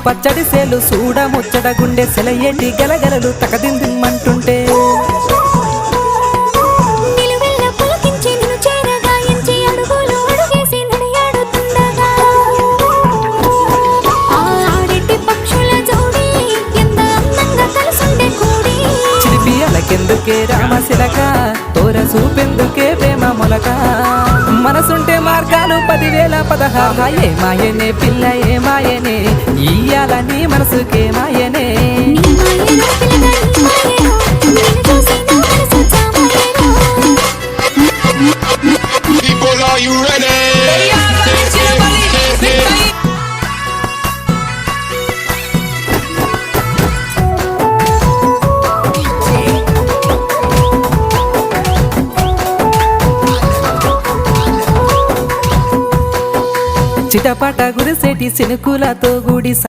పచ్చడి సేలు సూడ ముచ్చట గుండె సెలయేటి గలగలలు తకదిందిమ్మంటుంటే చిలిపియలకెందుకే రామశిలక తోర చూపెందుకే ప్రేమ మొలక మనసుంటే మార్గాలు 10,000 ఏ మాయనే పిల్ల ఏ మాయనే ఇయ్యాల నీ మనసుకే మాయనే People, are you ready? చిటపట గురిసేటి సినుకులతో గుడి